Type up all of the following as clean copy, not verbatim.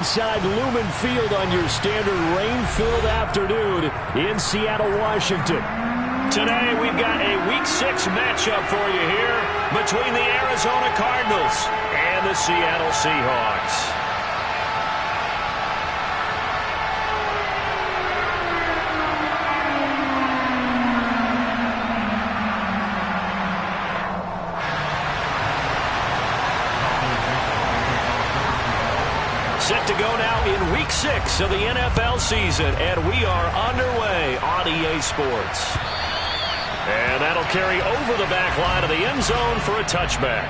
Inside Lumen Field on your standard rain-filled afternoon in Seattle, Washington. Today we've got a Week 6 matchup for you here between the Arizona Cardinals and the Seattle Seahawks. Set to go now in Week 6 of the NFL season, and we are underway on EA Sports. And that'll carry over the back line of the end zone for a touchback.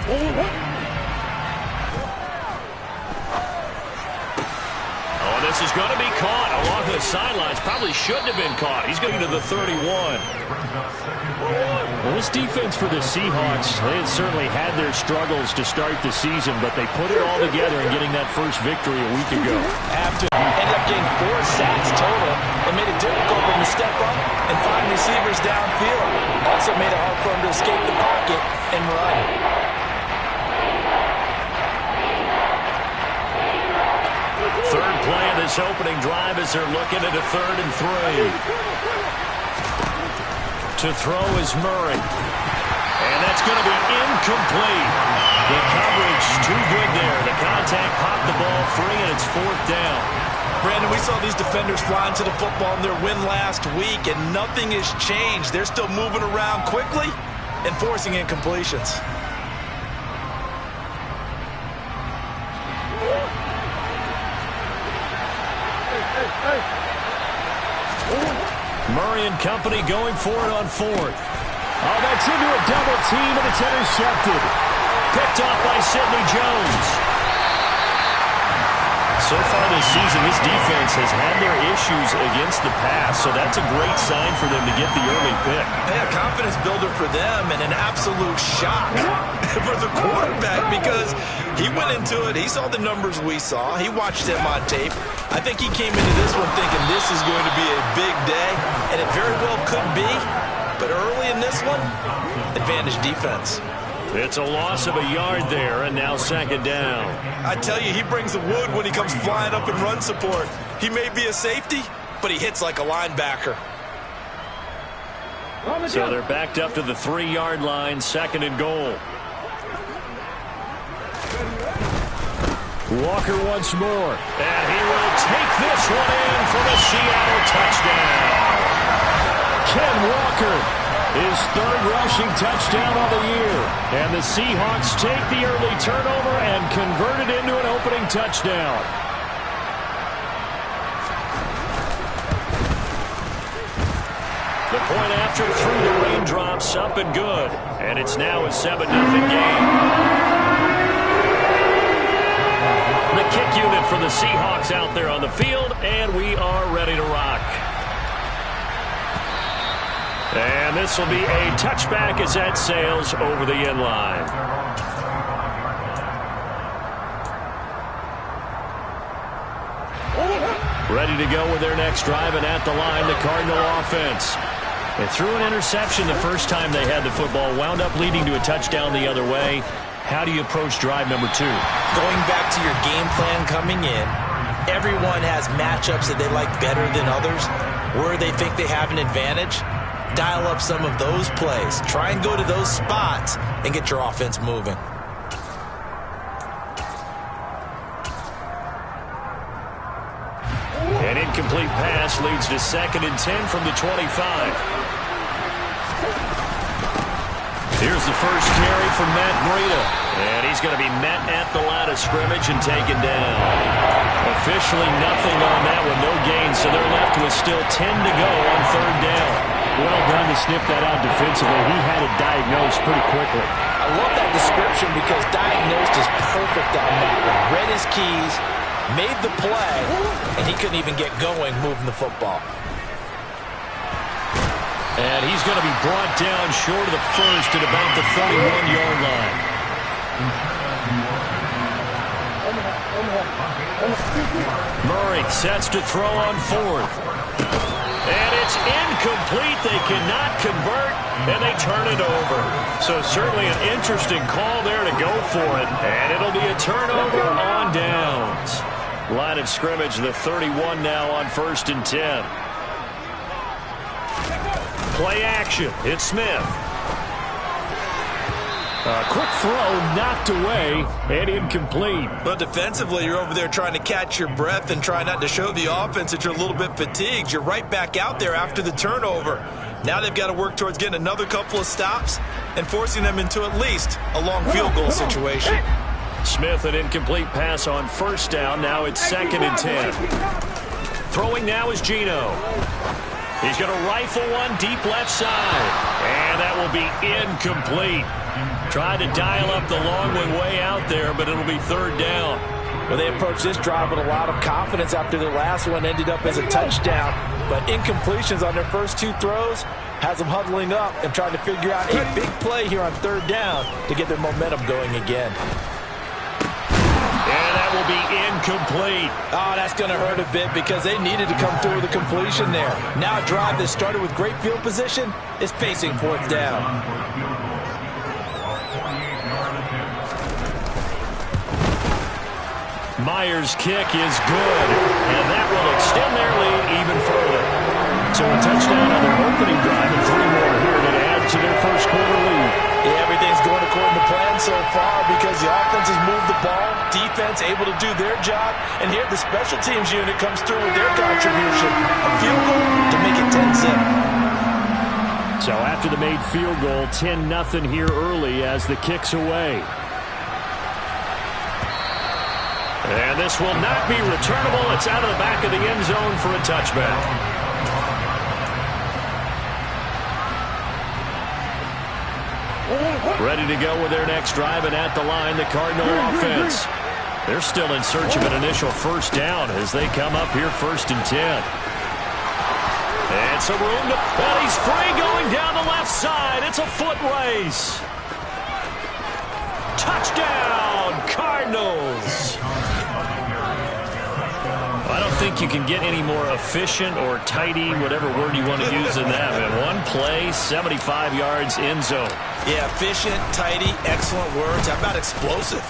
Oh, this is going to be caught along the sidelines. Probably shouldn't have been caught. He's going to the 31. Well, this defense for the Seahawks, they had certainly had their struggles to start the season, but they put it all together in getting that first victory a week ago. After ended up getting 4 sacks total, it made it difficult for him to step up and find receivers downfield. Also made it hard for him to escape the pocket and run. Third play of this opening drive as they're looking at a 3rd and 3. To throw is Murray. And that's going to be incomplete. The coverage too good there. The contact popped the ball free, and it's 4th down. Brandon, we saw these defenders flying to the football in their win last week, and nothing has changed. They're still moving around quickly and forcing incompletions. Murray and company going for it on 4th. Oh, that's into a double team, and it's intercepted. Picked off by Sidney Jones. So far this season, this defense has had their issues against the pass, so that's a great sign for them to get the early pick. Yeah, confidence builder for them and an absolute shock for the quarterback because he went into it. He saw the numbers we saw. He watched them on tape. I think he came into this one thinking this is going to be a big day, and it very well could be. But early in this one, advantage defense. It's a loss of a yard there, and now 2nd down. I tell you, he brings the wood when he comes flying up in run support. He may be a safety, but he hits like a linebacker. So they're backed up to the 3-yard line, 2nd and goal. Walker once more. And he will take this one in for the Seattle touchdown. Ken Walker, his 3rd rushing touchdown of the year. And the Seahawks take the early turnover and convert it into an opening touchdown. The point after through the raindrops, up and good. And it's now a 7-0 game. The kick unit for the Seahawks out there on the field, and we are ready to rock. And this will be a touchback as that sails over the end line. Ready to go with their next drive, and at the line, the Cardinal offense. They threw an interception the first time they had the football, wound up leading to a touchdown the other way. How do you approach drive number 2? Going back to your game plan coming in, everyone has matchups that they like better than others, where they think they have an advantage. Dial up some of those plays. Try and go to those spots and get your offense moving. An incomplete pass leads to 2nd and 10 from the 25. Here's the first carry from Matt Breida. And he's going to be met at the line of scrimmage and taken down. Officially nothing on that one, no gain, so they're left with still 10 to go on 3rd down. Well done to sniff that out defensively. He had it diagnosed pretty quickly. I I love that description because diagnosed is perfect on that one. Read his keys, made the play, and he couldn't even get going moving the football. And he's going to be brought down short of the first at about the 31-yard line. Murray sets to throw on fourth. And it's incomplete. They cannot convert, and they turn it over. So certainly an interesting call there to go for it. And it'll be a turnover on downs. Line of scrimmage, the 31 now on 1st and 10. Play action. It's Smith. A quick throw knocked away and incomplete. But defensively, you're over there trying to catch your breath and try not to show the offense that you're a little bit fatigued. You're right back out there after the turnover. Now they've got to work towards getting another couple of stops and forcing them into at least a long field goal situation. Smith, an incomplete pass on 1st down. Now it's 2nd and 10. Throwing now is Geno. He's going to rifle one deep left side. And that will be incomplete. Tried to dial up the long way out there, but it'll be 3rd down. Well, they approached this drive with a lot of confidence after the last one ended up as a touchdown. But incompletions on their first 2 throws has them huddling up and trying to figure out a big play here on 3rd down to get their momentum going again. And that will be incomplete. Oh, that's going to hurt a bit because they needed to come through with a completion there. Now a drive that started with great field position is facing 4th down. Myers' kick is good, and that will extend their lead even further. So a touchdown on their opening drive and 3 more here to add to their first quarter lead. Yeah, everything's going according to plan so far because the offense has moved the ball, defense able to do their job, and here the special teams unit comes through with their contribution. A field goal to make it 10-7. So after the made field goal, 10-0 here early as the kick's away. And this will not be returnable. It's out of the back of the end zone for a touchback. Ready to go with their next drive, and at the line, the Cardinal offense. They're still in search of an initial 1st down as they come up here 1st and 10. And some room to... And he's free going down the left side. It's a foot race. Touchdown, Cardinals. I don't think you can get any more efficient or tidy, whatever word you want to use in that. And 1 play, 75 yards, end zone. Yeah, efficient, tidy, excellent words. How about explosive?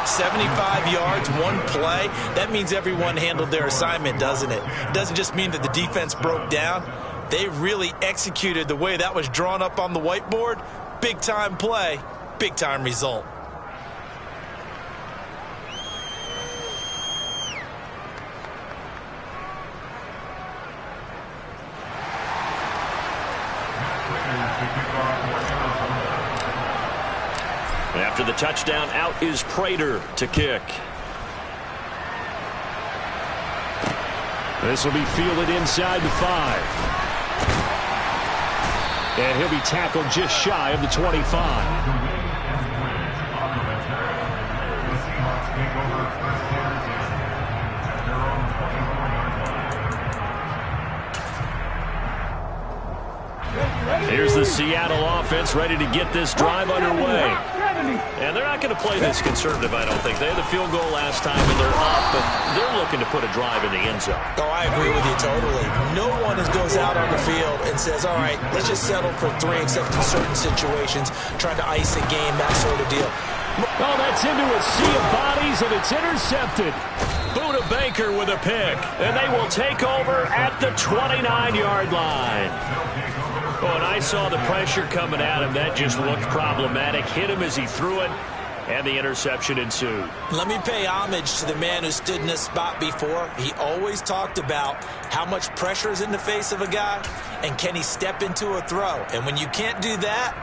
75 yards, 1 play. That means everyone handled their assignment, doesn't it? It doesn't just mean that the defense broke down. They really executed the way that was drawn up on the whiteboard. Big-time play, big-time result. After the touchdown, out is Prater to kick. This will be fielded inside the 5. And he'll be tackled just shy of the 25. Here's the Seattle offense ready to get this drive underway. And they're not going to play this conservative, I don't think. They had the field goal last time, and they're up, but they're looking to put a drive in the end zone. Oh, I agree with you totally. No one goes out on the field and says, all right, let's just settle for 3 except in certain situations, trying to ice a game, that sort of deal. Oh, that's into a sea of bodies, and it's intercepted. Buda Baker with a pick, and they will take over at the 29-yard line. Oh, and I saw the pressure coming at him. That just looked problematic. Hit him as he threw it, and the interception ensued. Let me pay homage to the man who stood in this spot before. He always talked about how much pressure is in the face of a guy, and can he step into a throw. And when you can't do that,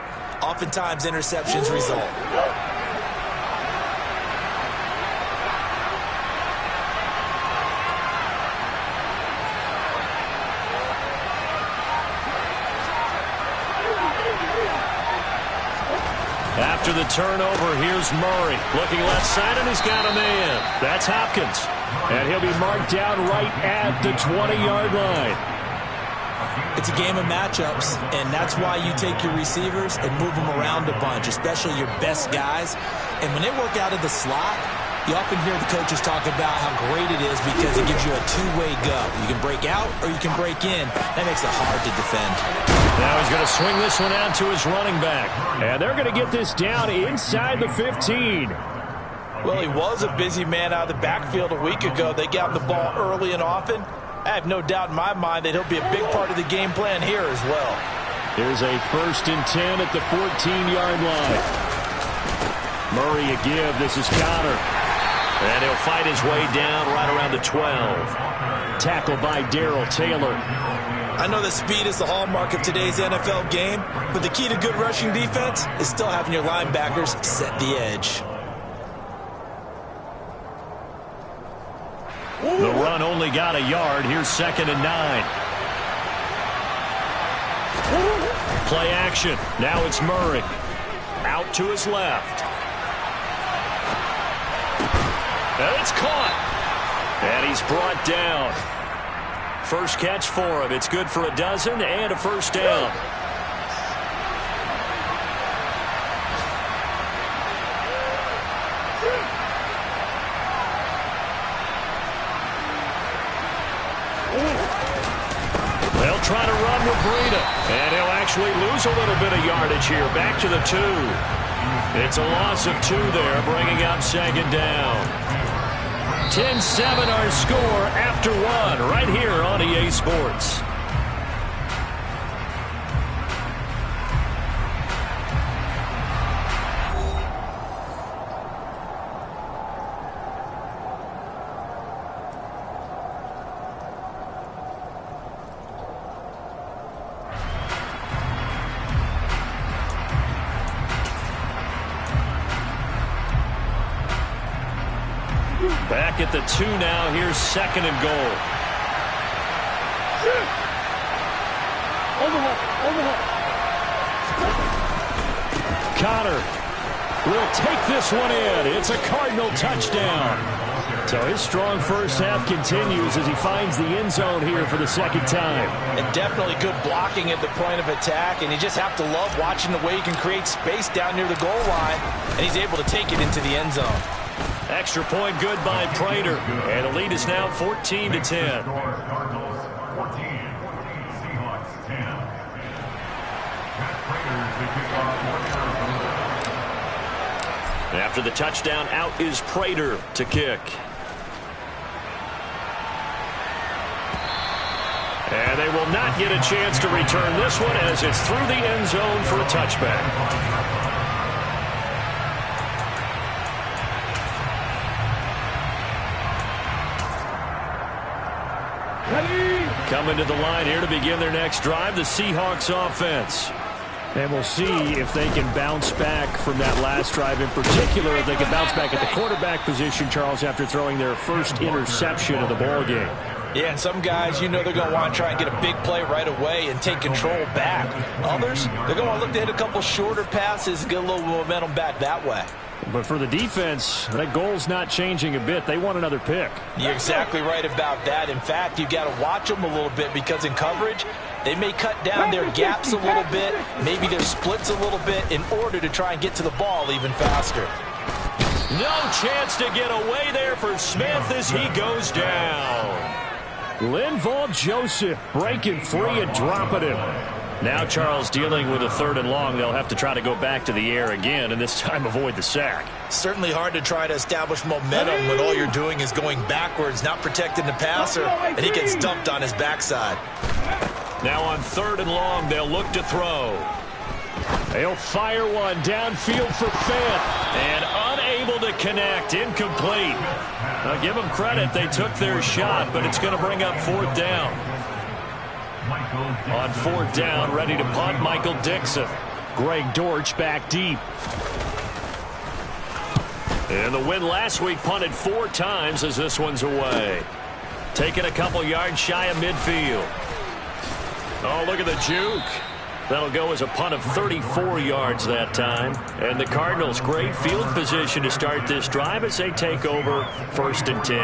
oftentimes interceptions result. After the turnover. Here's Murray. Looking left side, and he's got a man. That's Hopkins. And he'll be marked down right at the 20-yard line. It's a game of matchups, and that's why you take your receivers and move them around a bunch, especially your best guys. And when they work out of the slot, you often hear the coaches talk about how great it is because it gives you a two-way go. You can break out or you can break in. That makes it hard to defend. Now he's going to swing this one out to his running back. And they're going to get this down inside the 15. Well, he was a busy man out of the backfield a week ago. They got the ball early and often. I have no doubt in my mind that he'll be a big part of the game plan here as well. Here's a 1st and 10 at the 14-yard line. Murray a give. This is Connor. And he'll fight his way down right around the 12. Tackled by Darrell Taylor. I know that speed is the hallmark of today's NFL game, but the key to good rushing defense is still having your linebackers set the edge. The run only got a yard. Here's 2nd and 9. Play action. Now it's Murray. Out to his left. And it's caught. And he's brought down. First catch for him. It's good for a dozen and a first down. They'll try to run with Breida. And he'll actually lose a little bit of yardage here. Back to the 2. It's a loss of 2 there, bringing up 2nd down. 10-7 our score after 1 right here on EA Sports. Back at the 2 now. Here's 2nd and goal. Connor will take this one in. It's a Cardinal touchdown. So his strong first half continues as he finds the end zone here for the 2nd time. And definitely good blocking at the point of attack, and you just have to love watching the way he can create space down near the goal line, and he's able to take it into the end zone. Extra point good by Prater. And the lead is now 14-10. After the touchdown, out is Prater to kick. And they will not get a chance to return this one as it's through the end zone for a touchback. Coming to the line here to begin their next drive, the Seahawks offense. And we'll see if they can bounce back from that last drive, in particular if they can bounce back at the quarterback position, Charles, after throwing their first interception of the ball game. Yeah, and some guys, you know they're going to want to try and get a big play right away and take control back. Others, they're going to want to look to hit a couple shorter passes and get a little momentum back that way. But for the defense, that goal's not changing a bit. They want another pick. You're exactly right about that. In fact, you've got to watch them a little bit because in coverage, they may cut down their gaps a little bit, maybe their splits a little bit in order to try and get to the ball even faster. No chance to get away there for Smith as he goes down. Linval Joseph breaking free and dropping him. Now Charles dealing with a 3rd and long. They'll have to try to go back to the air again and this time avoid the sack. Certainly hard to try to establish momentum when all you're doing is going backwards, not protecting the passer, and he gets dumped on his backside. Now on 3rd and long, they'll look to throw. They'll fire one downfield for Fant, and unable to connect, incomplete. Now give them credit, they took their shot, but it's going to bring up 4th down. On 4th down, ready to punt, Michael Dixon. Greg Dortch back deep. And the win last week punted 4 times as this one's away. Taking a couple yards shy of midfield. Oh, look at the juke. That'll go as a punt of 34 yards that time. And the Cardinals, great field position to start this drive as they take over 1st and 10.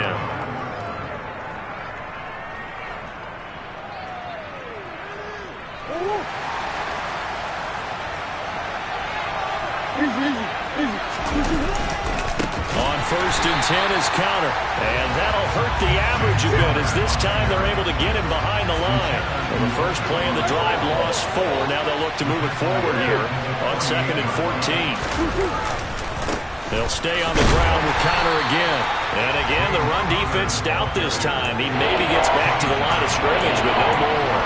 On 1st and 10 is counter. And that'll hurt the average a bit as this time they're able to get him behind the line. Well, the first play of the drive lost 4. Now they'll look to move it forward here on 2nd and 14. They'll stay on the ground with counter again. And again, the run defense stout this time. He maybe gets back to the line of scrimmage, but no more.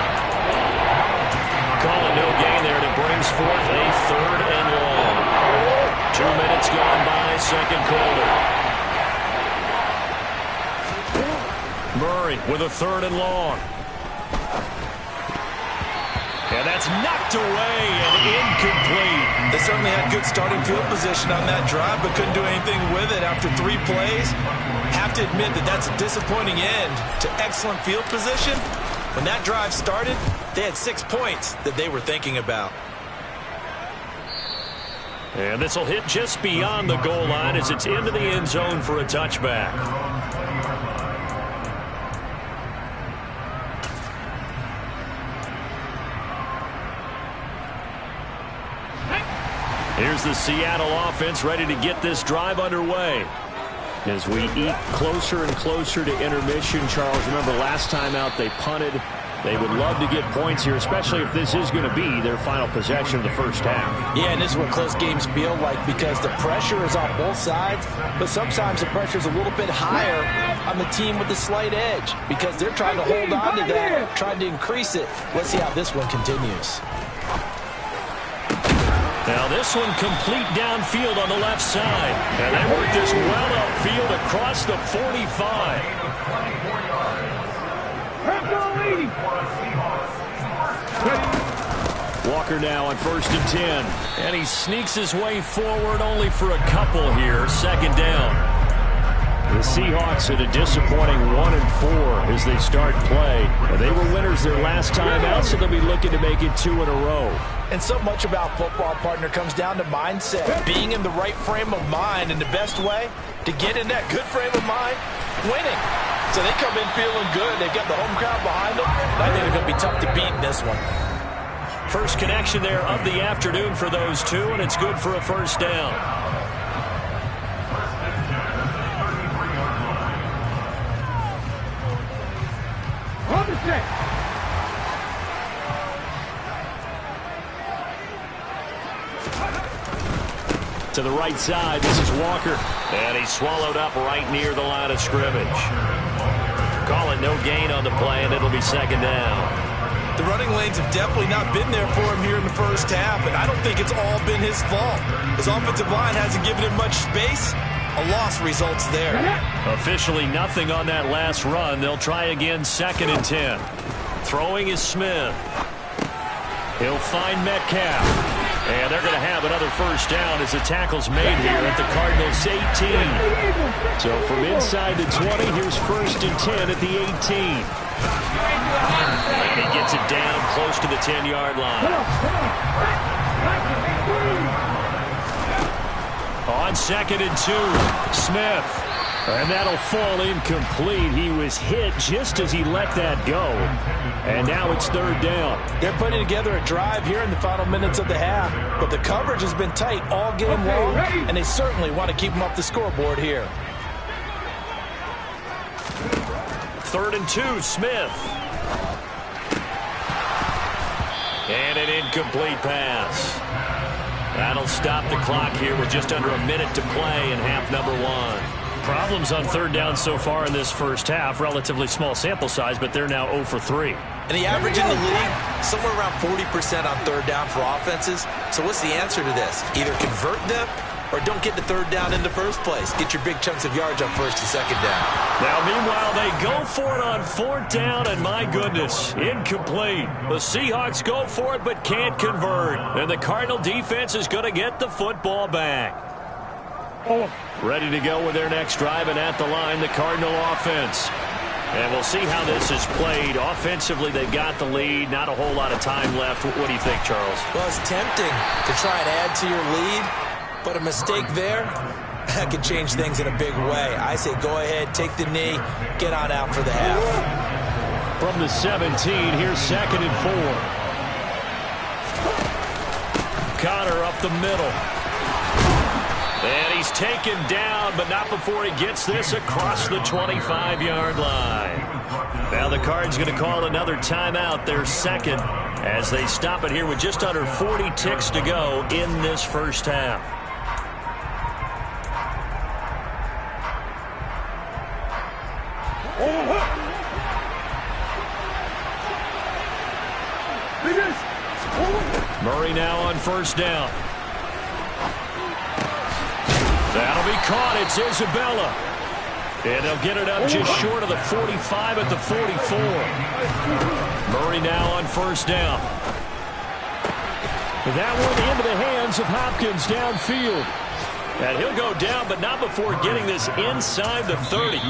Calling no gain there, and it brings forth a 3rd and long. 2 minutes gone by, second quarter. Murray with a 3rd and long. And that's knocked away and incomplete. They certainly had good starting field position on that drive, but couldn't do anything with it after 3 plays. Have to admit that that's a disappointing end to excellent field position. When that drive started, they had 6 points that they were thinking about. And this will hit just beyond the goal line as it's into the end zone for a touchback. Here's the Seattle offense ready to get this drive underway. As we eat closer and closer to intermission, Charles, remember last time out they punted. They would love to get points here, especially if this is going to be their final possession of the first half. Yeah, and this is what close games feel like because the pressure is on both sides, but sometimes the pressure is a little bit higher on the team with the slight edge because they're trying to hold on to that, trying to increase it. Let's see how this one continues. Now this one complete downfield on the left side. And they work this well upfield across the 45. Walker now on 1st and 10. And he sneaks his way forward only for a couple here. 2nd down. The Seahawks at a disappointing 1-4 as they start play. They were winners their last time out, so they'll be looking to make it 2 in a row. And so much about football, partner, comes down to mindset. Being in the right frame of mind, and the best way to get in that good frame of mind, winning. So they come in feeling good. They've got the home crowd behind them. I think they're going to be tough to beat in this one. First connection there of the afternoon for those two, and it's good for a first down. To the right side, this is Walker. And he's swallowed up right near the line of scrimmage. Call it no gain on the play, and it'll be 2nd down. The running lanes have definitely not been there for him here in the first half, and I don't think it's all been his fault. His offensive line hasn't given him much space. A loss results there. Officially nothing on that last run. They'll try again 2nd and 10. Throwing is Smith. He'll find Metcalf. And they're going to have another first down as the tackle's made here at the Cardinals' 18. So from inside the 20, here's 1st and 10 at the 18. And he gets it down close to the 10-yard line. On 2nd and 2, Smith. And that'll fall incomplete. He was hit just as he let that go. And now it's 3rd down. They're putting together a drive here in the final minutes of the half, but the coverage has been tight all game long, and they certainly want to keep them off the scoreboard here. 3rd and 2, Smith. And an incomplete pass. That'll stop the clock here with just under a minute to play in half number 1. Problems on 3rd down so far in this first half. Relatively small sample size, but they're now 0 for 3. And the average in the league, somewhere around 40% on 3rd down for offenses. So what's the answer to this? Either convert them or don't get the 3rd down in the first place. Get your big chunks of yards on 1st and 2nd down. Now, meanwhile, they go for it on 4th down, and my goodness, incomplete. The Seahawks go for it but can't convert. And the Cardinal defense is going to get the football back. Ready to go with their next drive, and at the line, the Cardinal offense. And we'll see how this is played. Offensively, they've got the lead. Not a whole lot of time left. What do you think, Charles? Well, it's tempting to try and add to your lead, but a mistake there, that could change things in a big way. I say go ahead, take the knee, get on out for the half. From the 17, here's 2nd and 4. Connor up the middle. And he's taken down, but not before he gets this across the 25-yard line. Now the Cards going to call another timeout, their second, as they stop it here with just under 40 ticks to go in this first half. Murray now on first down. That'll be caught. It's Isabella. And they'll get it up just short of the 45 at the 44. Murray now on first down. That one into the hands of Hopkins downfield. And he'll go down, but not before getting this inside the 30.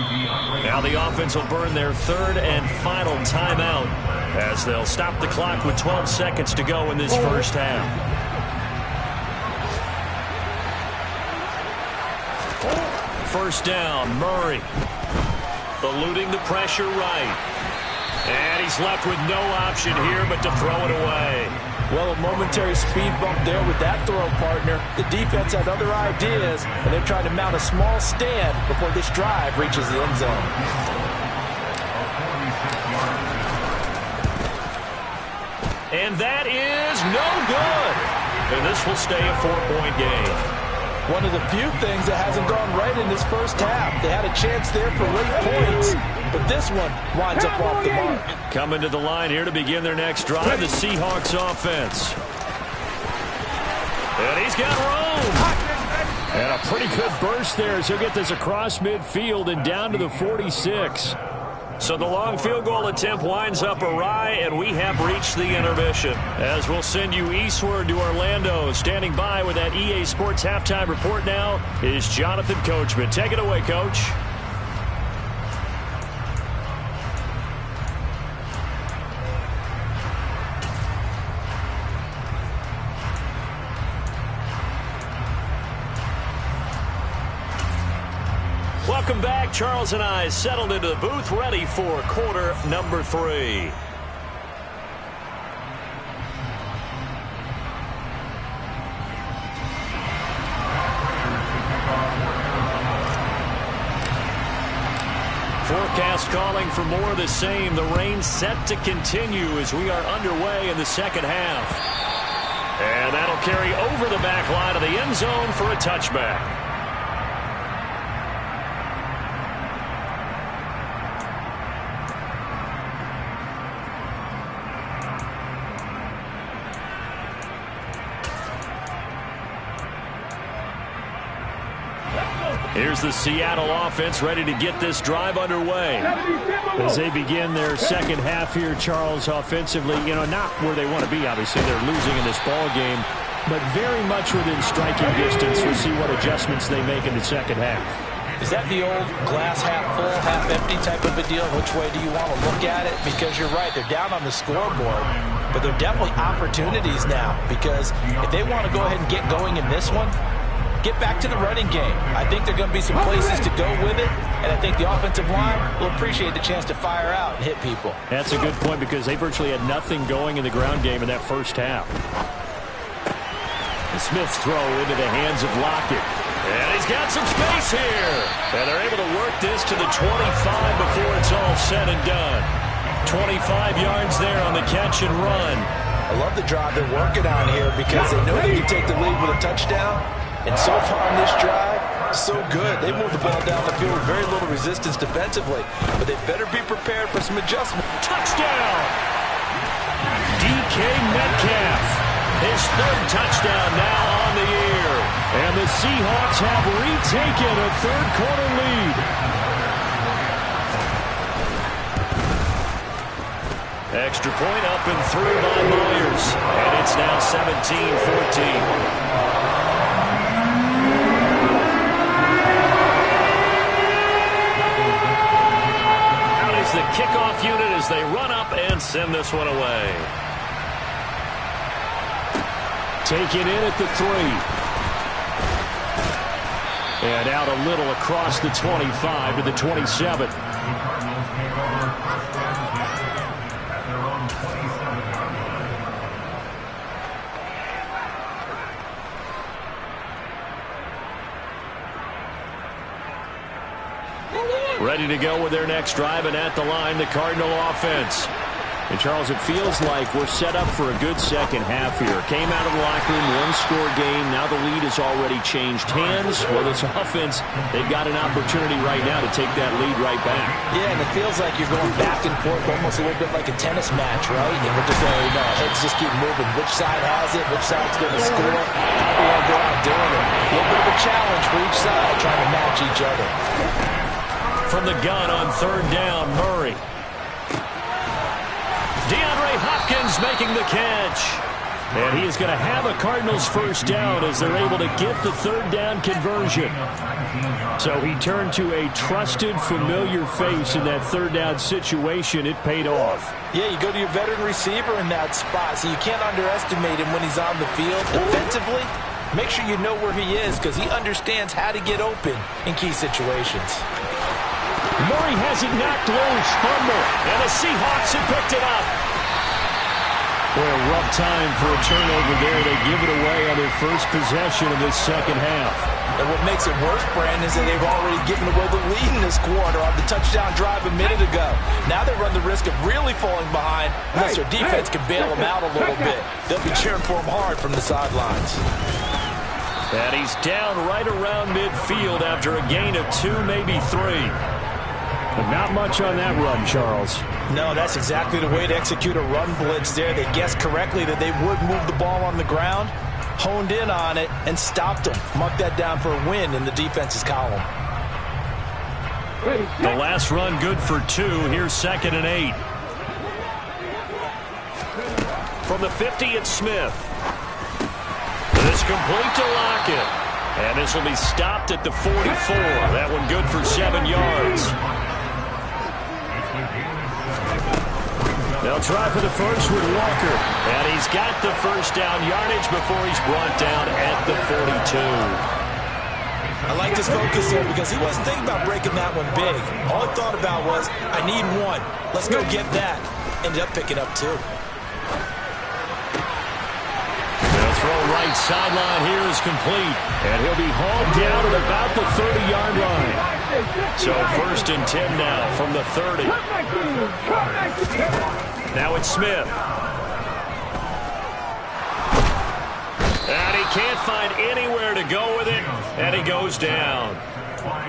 Now the offense will burn their third and final timeout as they'll stop the clock with 12 seconds to go in this first half. First down, Murray. Eluding the pressure right. And he's left with no option here but to throw it away. Well, a momentary speed bump there with that throw, partner. The defense had other ideas, and they're trying to mount a small stand before this drive reaches the end zone. And that is no good. And this will stay a 4-point game. One of the few things that hasn't gone right in this first half. They had a chance there for late points, but this one winds up off the mark. Coming to the line here to begin their next drive, the Seahawks offense. And he's got room. And a pretty good burst there as he'll get this across midfield and down to the 46. So the long field goal attempt winds up awry, and we have reached the intermission. As we'll send you eastward to Orlando. Standing by with that EA Sports halftime report now is Jonathan Coachman. Take it away, Coach. Welcome back. Charles and I settled into the booth, ready for quarter number 3. Forecast calling for more of the same. The rain set to continue as we are underway in the second half. And that'll carry over the back line of the end zone for a touchback. Here's the Seattle offense ready to get this drive underway. As they begin their second half here, Charles, offensively, not where they want to be, obviously. They're losing in this ball game, but very much within striking distance. We'll see what adjustments they make in the second half. Is that the old glass half full, half empty type of a deal? Which way do you want to look at it? Because you're right, they're down on the scoreboard, but they're definitely opportunities now, because if they want to go ahead and get going in this one, get back to the running game. I think there are going to be some places to go with it, and I think the offensive line will appreciate the chance to fire out and hit people. That's a good point because they virtually had nothing going in the ground game in that first half. And Smith's throw into the hands of Lockett. And he's got some space here. And they're able to work this to the 25 before it's all said and done. 25 yards there on the catch and run. I love the drive they're working on here because they know they can take the lead with a touchdown. And so far on this drive, so good. They moved the ball down the field with very little resistance defensively. But they better be prepared for some adjustment. Touchdown! DK Metcalf. His third touchdown now on the year. And the Seahawks have retaken a third-quarter lead. Extra point up and through by Myers. And it's now 17-14. as they run up and send this one away. Taken in at the 3. And out a little across the 25 to the 27. Ready to go with their next drive, and at the line, the Cardinal offense. And, Charles, it feels like we're set up for a good second half here. Came out of the locker room, one-score game. Now the lead has already changed hands. Well, this offense, they've got an opportunity right now to take that lead right back. Yeah, and it feels like you're going back and forth, almost a little bit like a tennis match, right? And we're just, heads just keep moving. Which side has it? Which side's going to score? How do we want to go out doing it? A little bit of a challenge for each side, trying to match each other. From the gun on third down, Murray. DeAndre Hopkins making the catch. And he is going to have a Cardinals first down as they're able to get the third down conversion. So he turned to a trusted, familiar face in that third down situation. It paid off. Yeah, you go to your veteran receiver in that spot, so you can't underestimate him when he's on the field. Defensively, make sure you know where he is because he understands how to get open in key situations. Murray has it knocked loose. Fumble. And the Seahawks have picked it up. Boy, a rough time for a turnover there. They give it away on their first possession of this second half. And what makes it worse, Brandon, is that they've already given away the lead in this quarter on the touchdown drive a minute ago. Now they run the risk of really falling behind unless their defense can bail them out a little bit. They'll be cheering for them hard from the sidelines. And he's down right around midfield after a gain of 2, maybe 3. But not much on that run, Charles. No, that's exactly the way to execute a run blitz there. They guessed correctly that they would move the ball on the ground, honed in on it, and stopped them. Mark that down for a win in the defense's column. The last run good for 2. Here's 2nd and 8. From the 50, it's Smith. It's complete to Lockett. And this will be stopped at the 44. That one good for 7 yards. They'll try for the first with Walker. And he's got the first down yardage before he's brought down at the 42. I like this focus here because he wasn't thinking about breaking that one big. All he thought about was, I need 1. Let's go get that. Ended up picking up 2. They'll throw right sideline here is complete. And he'll be hauled down at about the 30-yard line. So 1st and 10 now from the 30. Now it's Smith. And he can't find anywhere to go with it. And he goes down.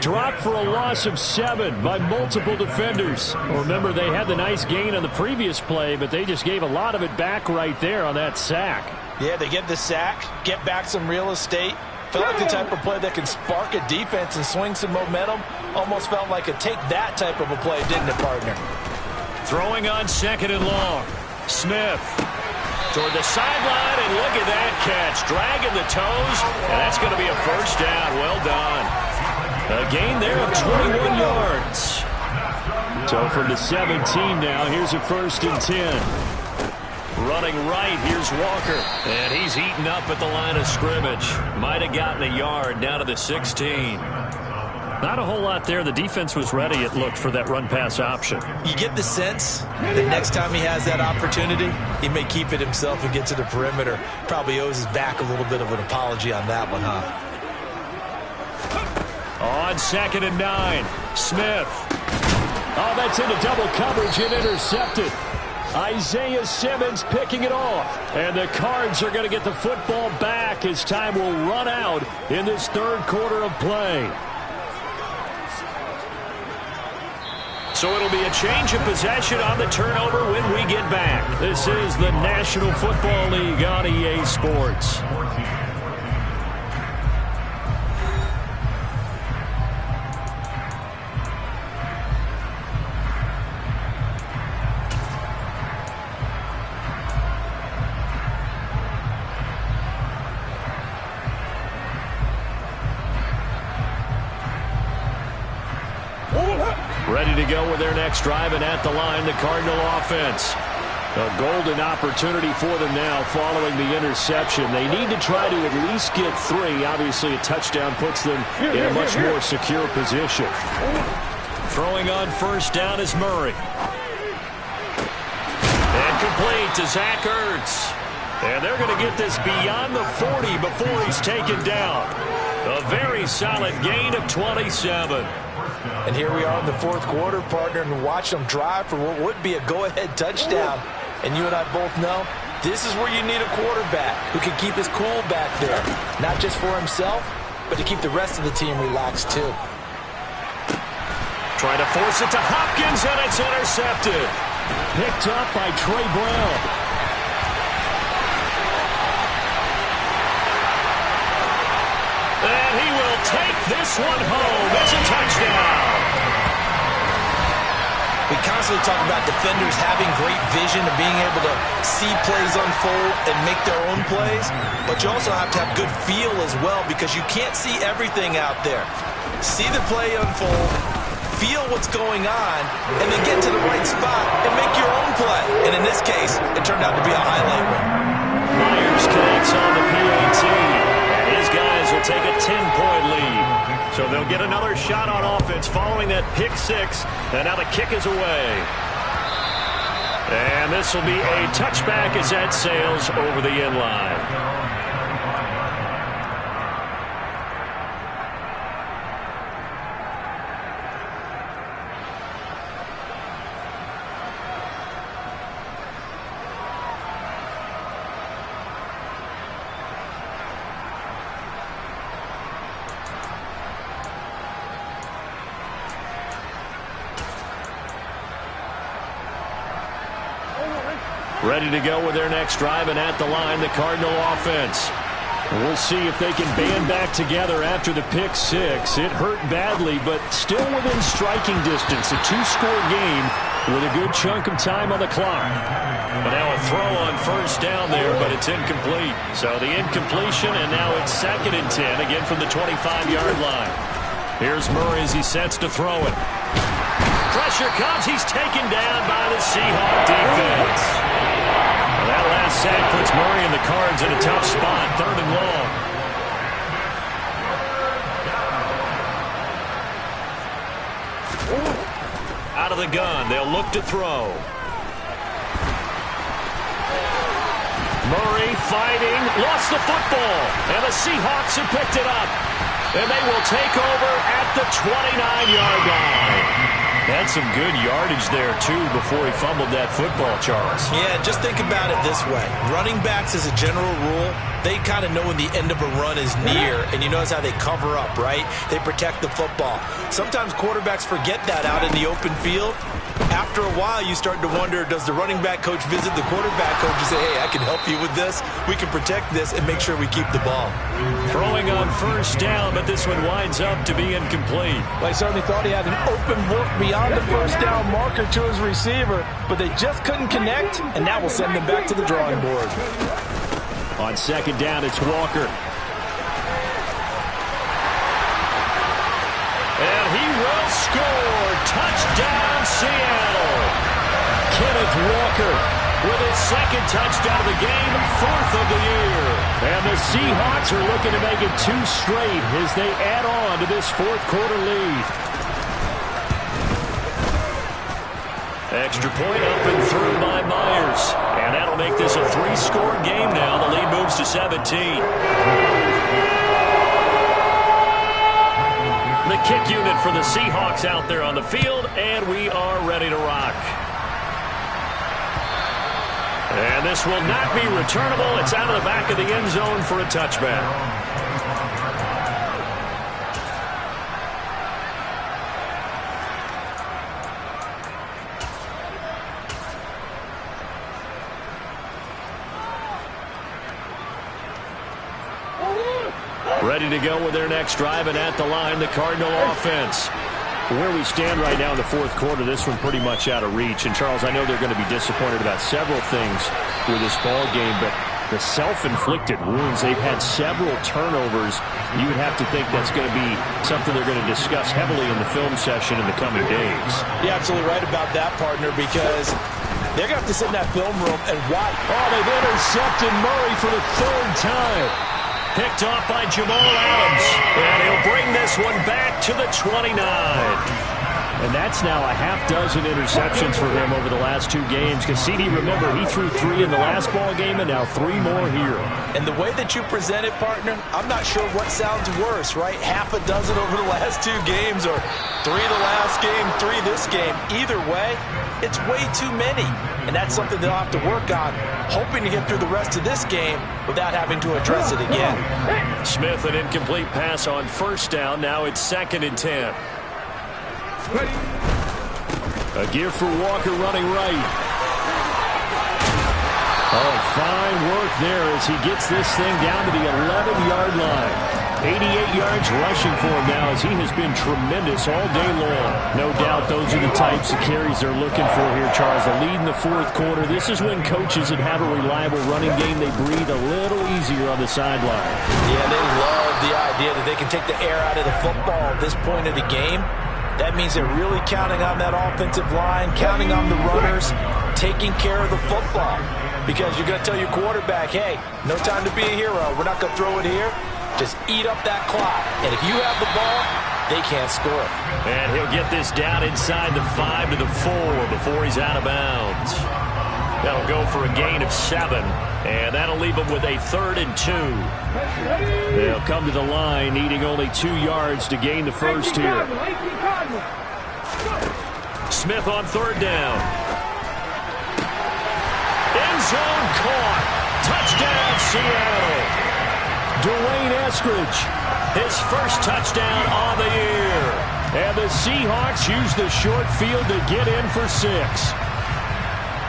Dropped for a loss of 7 by multiple defenders. Well, remember, they had the nice gain on the previous play, but they just gave a lot of it back right there on that sack. Yeah, they get the sack, get back some real estate. Felt like the type of play that can spark a defense and swing some momentum. Almost felt like a take that type of a play, didn't it, partner? Throwing on 2nd and long. Smith toward the sideline, and look at that catch. Dragging the toes, and that's going to be a first down. Well done. A gain there of 21 yards. So from the 17 now, here's a 1st and 10. Running right, here's Walker. And he's eaten up at the line of scrimmage. Might have gotten a yard down to the 16. Not a whole lot there. The defense was ready, it looked, for that run-pass option. You get the sense that next time he has that opportunity, he may keep it himself and get to the perimeter. Probably owes his back a little bit of an apology on that one, huh? On 2nd and 9, Smith. Oh, that's into double coverage and intercepted. Isaiah Simmons picking it off. And the Cards are going to get the football back as time will run out in this 3rd quarter of play. So it'll be a change of possession on the turnover when we get back. This is the National Football League on EA Sports. Ready to go with their next drive, and at the line, the Cardinal offense. A golden opportunity for them now following the interception. They need to try to at least get 3. Obviously, a touchdown puts them in a much more secure position. Throwing on first down is Murray. And complete to Zach Ertz. And they're going to get this beyond the 40 before he's taken down. A very solid gain of 27. And here we are in the fourth quarter, partner, and watch them drive for what would be a go-ahead touchdown. And you and I both know this is where you need a quarterback who can keep his cool back there. Not just for himself, but to keep the rest of the team relaxed too. Trying to force it to Hopkins, and it's intercepted. Picked up by Trey Brown. And he will take this one home. It's a touchdown. We constantly talk about defenders having great vision and being able to see plays unfold and make their own plays, but you also have to have good feel as well because you can't see everything out there. See the play unfold, feel what's going on, and then get to the right spot and make your own play. And in this case, it turned out to be a highlight reel. Myers connects on the PAT, and his guys will take a 10-point lead. So they'll get another shot on offense following that pick 6, and now the kick is away. And this will be a touchback as that sails over the end line. Ready to go with their next drive, and at the line, the Cardinal offense. We'll see if they can band back together after the pick 6. It hurt badly, but still within striking distance. A 2-score game with a good chunk of time on the clock. But now a throw on first down there, but it's incomplete. So the incompletion, and now it's 2nd and 10, again from the 25-yard line. Here's Murray as he sets to throw it. Pressure comes. He's taken down by the Seahawks defense. That last sack puts Murray and the Cards in a tough spot, 3rd and long. Out of the gun, they'll look to throw. Murray fighting, lost the football, and the Seahawks have picked it up. And they will take over at the 29-yard line. Had some good yardage there, too, before he fumbled that football, Charles. Yeah, just think about it this way. Running backs, as a general rule, they kind of know when the end of a run is near, and you notice how they cover up, right? They protect the football. Sometimes quarterbacks forget that out in the open field. After a while, you start to wonder, does the running back coach visit the quarterback coach and say, hey, I can help you with this. We can protect this and make sure we keep the ball. Throwing on first down, but this one winds up to be incomplete. Well, I certainly thought he had an open look beyond the first down marker to his receiver, but they just couldn't connect, and that will send them back to the drawing board. On 2nd down, it's Walker. And he will score. Touchdown, Seattle. Kenneth Walker with his 2nd touchdown of the game, 4th of the year. And the Seahawks are looking to make it 2 straight as they add on to this 4th quarter lead. Extra point up and through by Myers. And that'll make this a 3-score game now. The lead moves to 17. The kick unit for the Seahawks out there on the field, and we are ready to rock. And this will not be returnable. It's out of the back of the end zone for a touchback. Ready to go with their next drive, and at the line, the Cardinal offense. Where we stand right now in the 4th quarter, this one pretty much out of reach. And, Charles, I know they're going to be disappointed about several things with this ball game, but the self-inflicted wounds. They've had several turnovers. You would have to think that's going to be something they're going to discuss heavily in the film session in the coming days. You're absolutely right about that, partner, because they're going to have to sit in that film room and watch. Oh, they've intercepted Murray for the third time. Picked off by Jamal Adams. And he'll bring this one back to the 29. And that's now a half-dozen interceptions for him over the last 2 games. Because CD, remember, he threw 3 in the last ball game and now 3 more here. And the way that you present it, partner, I'm not sure what sounds worse, right? Half a dozen over the last 2 games or 3 the last game, 3 this game. Either way, it's way too many. And that's something they'll have to work on, hoping to get through the rest of this game without having to address it again. Smith, an incomplete pass on first down. Now it's 2nd and 10. A give for Walker running right. Oh, fine work there as he gets this thing down to the 11-yard line. 88 yards rushing for him now as he has been tremendous all day long. No doubt those are the types of carries they're looking for here, Charles. The lead in the 4th quarter. This is when coaches that have a reliable running game, they breathe a little easier on the sideline. Yeah, they love the idea that they can take the air out of the football at this point of the game. That means they're really counting on that offensive line, counting on the runners, taking care of the football. Because you're going to tell your quarterback, hey, no time to be a hero. We're not going to throw it here. Just eat up that clock. And if you have the ball, they can't score. And he'll get this down inside the 5 to the 4 before he's out of bounds. That'll go for a gain of 7. And that'll leave him with a 3rd and 2. They'll come to the line, needing only 2 yards to gain the first here. Smith on 3rd down. End zone caught. Touchdown, Seattle. Dwayne Eskridge, his first touchdown on the year. And the Seahawks use the short field to get in for 6.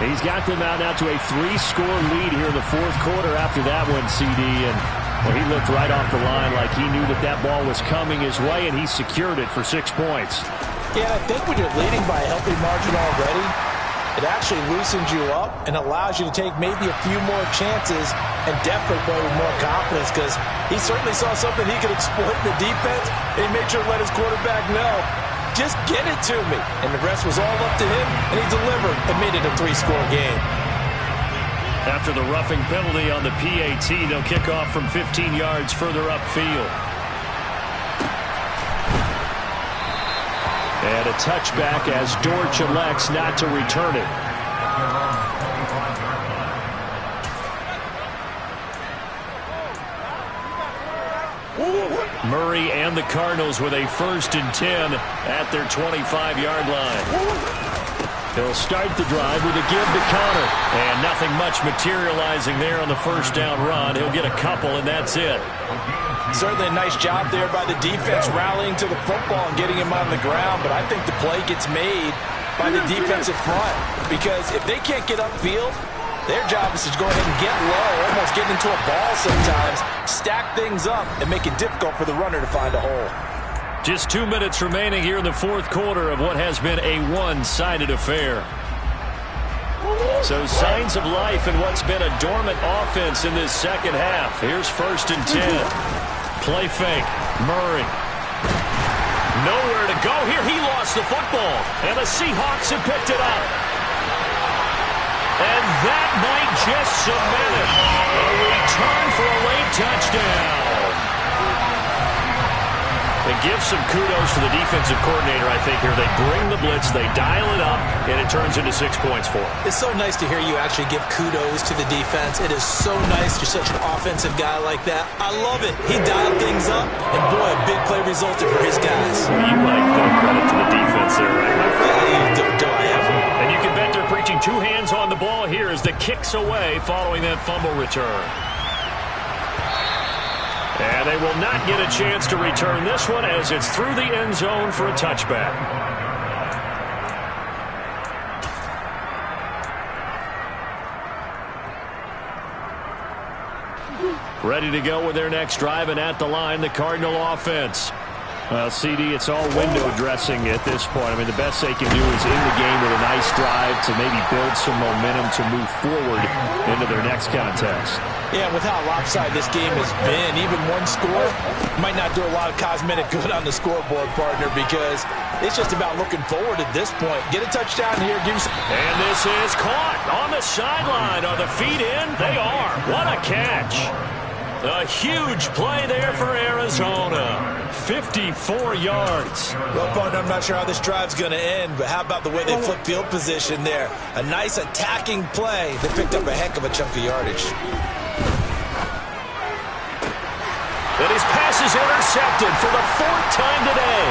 He's got them out now to a 3-score lead here in the 4th quarter after that one, CD. And well, he looked right off the line like he knew that that ball was coming his way, and he secured it for 6 points. Yeah, I think when you're leading by a healthy margin already, it actually loosens you up and allows you to take maybe a few more chances and definitely play with more confidence because he certainly saw something he could exploit in the defense, and he made sure to let his quarterback know, just get it to me. And the rest was all up to him, and he delivered and made it a 3-score game. After the roughing penalty on the PAT, they'll kick off from 15 yards further upfield. And a touchback as Dortch elects not to return it. Murray and the Cardinals with a 1st and 10 at their 25-yard line. He'll start the drive with a give to Connor. And nothing much materializing there on the 1st down run. He'll get a couple, and that's it. Certainly a nice job there by the defense rallying to the football and getting him on the ground, but I think the play gets made by the defensive front because if they can't get upfield, their job is to go ahead and get low, almost get into a ball sometimes, stack things up, and make it difficult for the runner to find a hole. Just 2 minutes remaining here in the 4th quarter of what has been a one-sided affair. So signs of life in what's been a dormant offense in this second half. Here's 1st and 10. Play fake. Murray. Nowhere to go here. He lost the football. And the Seahawks have picked it up. And that might just cement it. A return for a late touchdown. They give some kudos to the defensive coordinator, I think, here. They bring the blitz, they dial it up, and it turns into 6 points for them. It's so nice to hear you actually give kudos to the defense. It is so nice. You're such an offensive guy like that. I love it. He dialed things up, and boy, a big play resulted for his guys. Well, you like the credit to the defense there, right, my friend? Do I ever? And you can bet they're preaching 2 hands on the ball here as the kick's away following that fumble return. And they will not get a chance to return this one as it's through the end zone for a touchback. Ready to go with their next drive, and at the line, the Cardinal offense. Well, CD, it's all window dressing at this point. I mean, the best they can do is in the game with a nice drive to maybe build some momentum to move forward into their next contest. Yeah, with how lopsided this game has been, even one score might not do a lot of cosmetic good on the scoreboard, partner, because it's just about looking forward at this point. Get a touchdown here. And this is caught on the sideline. Are the feet in? They are. What a catch. A huge play there for Arizona. 54 yards. Well, partner, I'm not sure how this drive's going to end, but how about the way they flip field position there? A nice attacking play that picked up a heck of a chunk of yardage. And his pass is intercepted for the 4th time today.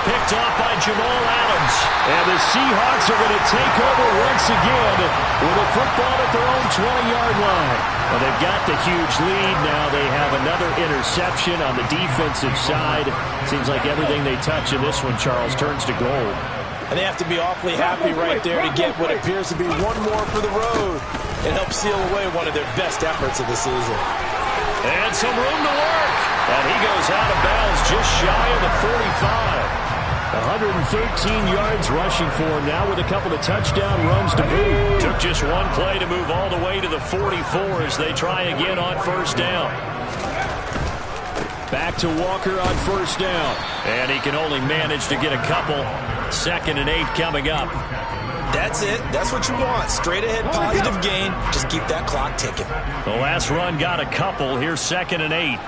Picked off by Jamal Adams. And the Seahawks are going to take over once again with a football at their own 20-yard line. Well, they've got the huge lead. Now they have another interception on the defensive side. Seems like everything they touch in this one, Charles, turns to gold. And they have to be awfully happy right there to get what appears to be one more for the road and help seal away one of their best efforts of the season. And some room to work. And he goes out of bounds just shy of the 45. 113 yards rushing for him now with a couple of touchdown runs to boot. Took just one play to move all the way to the 44 as they try again on first down. Back to Walker on first down. And he can only manage to get a couple. 2nd and 8 coming up. That's it. That's what you want. Straight ahead, positive gain. Just keep that clock ticking. The last run got a couple. Here's 2nd and 8.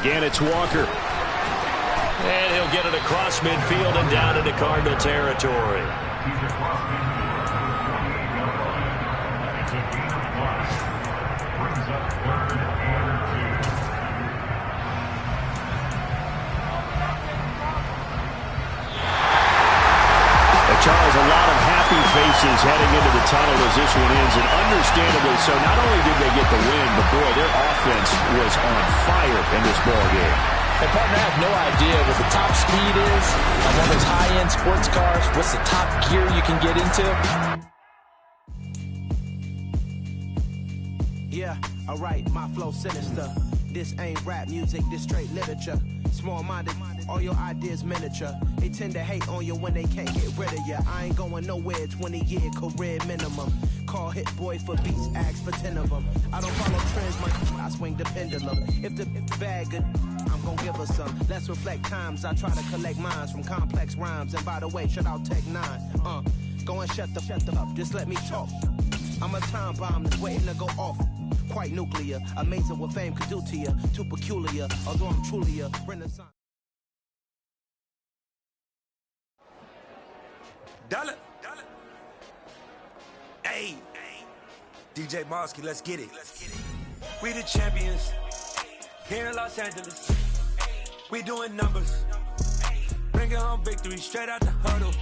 Again, it's Walker. And he'll get it across midfield and down into Cardinal territory. Charles, a lot of happy faces heading into the tunnel as this one ends, and understandably so. Not only did they get the win, but boy, their offense was on fire in this ball game. And partner, I have no idea what the top speed is on one of those high-end sports cars. What's the top gear you can get into? Yeah, alright, my flow sinister. This ain't rap music, this straight literature. Small-minded, all your ideas miniature. They tend to hate on you when they can't get rid of you. I ain't going nowhere, 20-year career minimum. Call Hit Boy for beats, ask for 10 of them. I don't follow trends, I swing the pendulum. If the bag good, I'm gonna give her some. Let's reflect times, I try to collect minds from complex rhymes. And by the way, shout out Tech 9. Go and shut the up, just let me talk. I'm a time bomb that's waiting to go off. Quite nuclear, amazing what fame could do to you. Too peculiar, although I'm truly a renaissance. Dollar. Hey, DJ Mosky, let's get it. We the champions here in Los Angeles. We doing numbers, bringing home victory straight out the huddle.